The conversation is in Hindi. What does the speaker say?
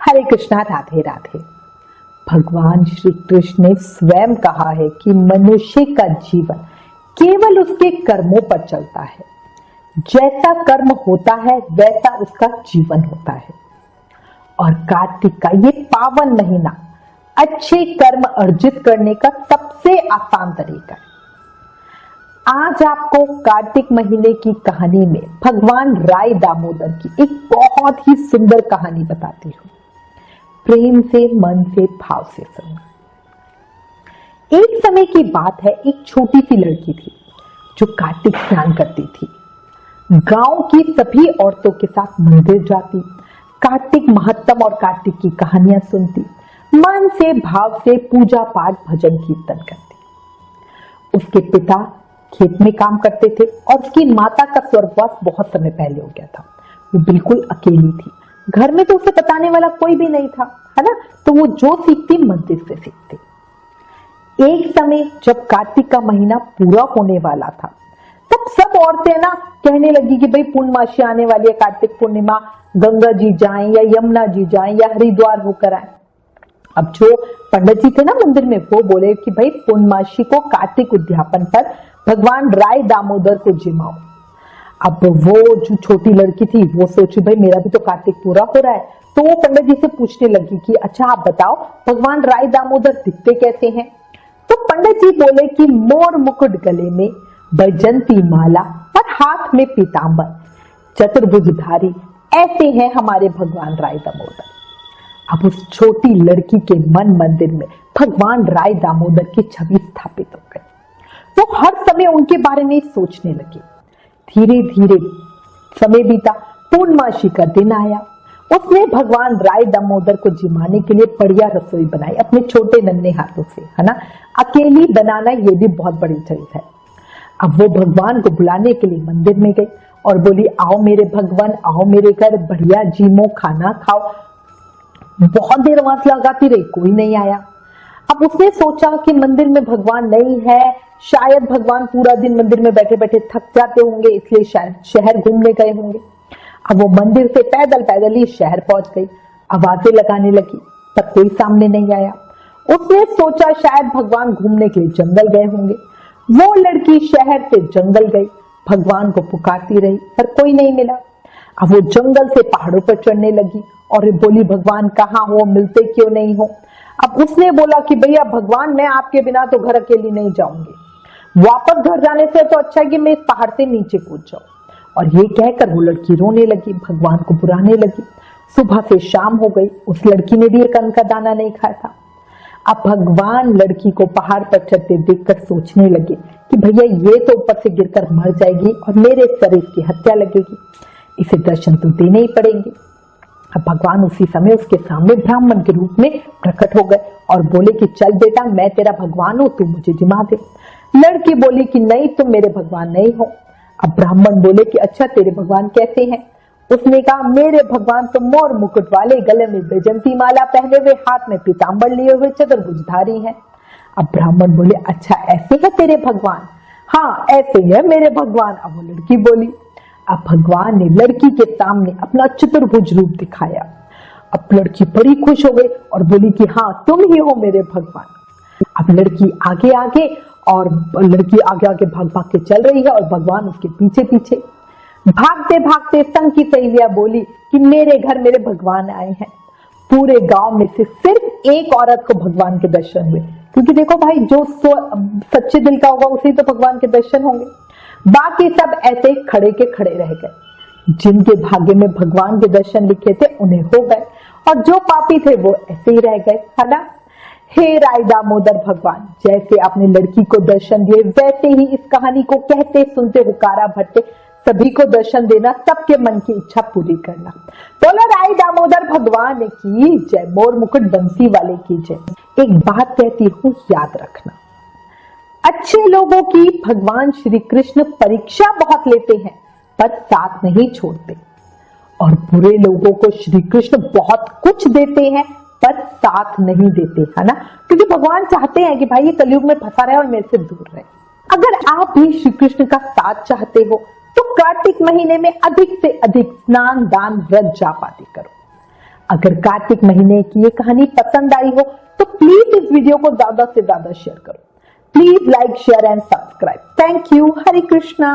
हरे कृष्णा, राधे राधे। भगवान श्री कृष्ण ने स्वयं कहा है कि मनुष्य का जीवन केवल उसके कर्मों पर चलता है। जैसा कर्म होता है वैसा उसका जीवन होता है। और कार्तिक का ये पावन महीना अच्छे कर्म अर्जित करने का सबसे आसान तरीका है। आज आपको कार्तिक महीने की कहानी में भगवान राय दामोदर की एक बहुत ही सुंदर कहानी बताती हूँ। प्रेम से, मन से, भाव से सुनना। एक समय की बात है, एक छोटी सी लड़की थी जो कार्तिक स्नान करती थी। गांव की सभी औरतों के साथ मंदिर जाती, कार्तिक महत्तम और कार्तिक की कहानियां सुनती, मन से, भाव से पूजा पाठ, भजन कीर्तन करती। उसके पिता खेत में काम करते थे और उसकी माता का स्वर्गवास बहुत समय पहले हो गया था। वो बिल्कुल अकेली थी। घर में तो उसे बताने वाला कोई भी नहीं था, है ना। तो वो जो सीखती मंदिर से सीखती। एक समय जब कार्तिक का महीना पूरा होने वाला था, तब सब औरतें ना कहने लगी कि भाई पूर्णमासी आने वाली है, कार्तिक पूर्णिमा, गंगा जी जाएं या यमुना जी जाएं या हरिद्वार होकर आए। अब जो पंडित जी थे ना मंदिर में, वो बोले कि भाई पूर्णमासी को कार्तिक उद्यापन पर भगवान राय दामोदर को जिमाओ। अब वो जो छोटी लड़की थी वो सोची भाई मेरा भी तो कार्तिक पूरा हो रहा है। तो वो पंडित जी से पूछने लगी कि अच्छा आप बताओ भगवान राय दामोदर दिखते कैसे हैं। तो पंडित जी बोले कि मोर मुकुट गले में, बैजंती माला और हाथ में पीतांबर, चतुर्भुजधारी, ऐसे हैं हमारे भगवान राय दामोदर। अब उस छोटी लड़की के मन मंदिर में भगवान राय दामोदर की छवि स्थापित हो गई। वो हर समय उनके बारे में सोचने लगी। धीरे धीरे समय बीता, पूर्णमासी का दिन आया। उसने भगवान राय दामोदर को जिमाने के लिए बढ़िया रसोई बनाई अपने छोटे नन्हे हाथों से, है ना। अकेली बनाना ये भी बहुत बड़ी चीज है। अब वो भगवान को बुलाने के लिए मंदिर में गई और बोली आओ मेरे भगवान, आओ मेरे घर, बढ़िया जीमो, खाना खाओ। बहुत देर वहां से लगाती रही, कोई नहीं आया। अब उसने सोचा कि मंदिर में भगवान नहीं है, शायद भगवान पूरा दिन मंदिर में बैठे बैठे थक जाते होंगे, इसलिए शायद शहर घूमने गए होंगे। अब वो मंदिर से पैदल पैदल ही शहर पहुंच गई। आवाजें लगाने लगी पर कोई सामने नहीं आया। उसने सोचा शायद भगवान घूमने के लिए जंगल गए होंगे। वो लड़की शहर से जंगल गई, भगवान को पुकारती रही पर कोई नहीं मिला। अब वो जंगल से पहाड़ों पर चढ़ने लगी और बोली भगवान कहाँ हो, मिलते क्यों नहीं हो। अब उसने बोला कि भैया भगवान मैं आपके बिना तो घर अकेली नहीं जाऊंगी, वापस घर जाने से तो अच्छा है कि मैं इस पहाड़ से नीचे कूद जाऊं। और ये कहकर वो लड़की रोने लगी, भगवान को बुलाने लगी। सुबह से शाम हो गई, उस लड़की ने भी एक अन्न का दाना नहीं खाया था। अब भगवान लड़की को पहाड़ पर चढ़ते देखकर सोचने लगे कि भैया ये तो ऊपर से गिरकर मर जाएगी और मेरे शरीर की हत्या लगेगी, इसे दर्शन तो देने ही पड़ेंगे। अब भगवान उसी समय उसके सामने ब्राह्मण के रूप में प्रकट हो गए और बोले कि चल बेटा मैं तेरा भगवान हूं, तू मुझे जिमा दे। लड़की बोली कि नहीं तुम मेरे भगवान नहीं हो। अब ब्राह्मण बोले कि अच्छा तेरे भगवान कैसे हैं। उसने कहा मेरे भगवान तो मोर मुकुट वाले, गले में बैजंती माला पहने हुए, हाथ में पीतांबर लिए हुए, चतुर्भुजधारी हैं। अब ब्राह्मण बोले अच्छा ऐसे है तेरे भगवान। हाँ ऐसे है मेरे भगवान। अब वो लड़की बोली। अब भगवान ने लड़की के सामने अपना चतुर्भुज रूप दिखाया। अब लड़की बड़ी खुश हो गई और बोली कि हाँ तुम ही हो मेरे भगवान। अब लड़की आगे आगे और लड़की आगे आगे भाग भाग के चल रही है और भगवान उसके पीछे पीछे। भागते भागते संग की सहेलियां बोली कि मेरे घर मेरे भगवान आए हैं। पूरे गांव में से सिर्फ एक औरत को भगवान के दर्शन हुए, क्योंकि देखो भाई जो सच्चे दिल का होगा उसे तो भगवान के दर्शन होंगे। बाकी सब ऐसे खड़े के खड़े रह गए। जिनके भाग्य में भगवान के दर्शन लिखे थे उन्हें हो गए और जो पापी थे वो ऐसे ही रह गए, है ना। हे राय दामोदर भगवान, जैसे आपने लड़की को दर्शन दिए वैसे ही इस कहानी को कहते सुनते हुकारा भरते सभी को दर्शन देना, सबके मन की इच्छा पूरी करना। बोलो राय दामोदर भगवान की जय, मोर मुकुट बंसी वाले की जय। एक बात कहती हूँ याद रखना, अच्छे लोगों की भगवान श्री कृष्ण परीक्षा बहुत लेते हैं पर साथ नहीं छोड़ते, और बुरे लोगों को श्री कृष्ण बहुत कुछ देते हैं पर साथ नहीं देते, है ना। क्योंकि भगवान चाहते हैं कि भाई ये कलयुग में फंसा रहे और मेरे से दूर रहे। अगर आप भी श्री कृष्ण का साथ चाहते हो तो कार्तिक महीने में अधिक से अधिक स्नान, दान, व्रत, जाप आदि करो। अगर कार्तिक महीने की ये कहानी पसंद आई हो तो प्लीज इस वीडियो को ज्यादा से ज्यादा शेयर करो। Please like, share and subscribe. Thank you. Hare Krishna.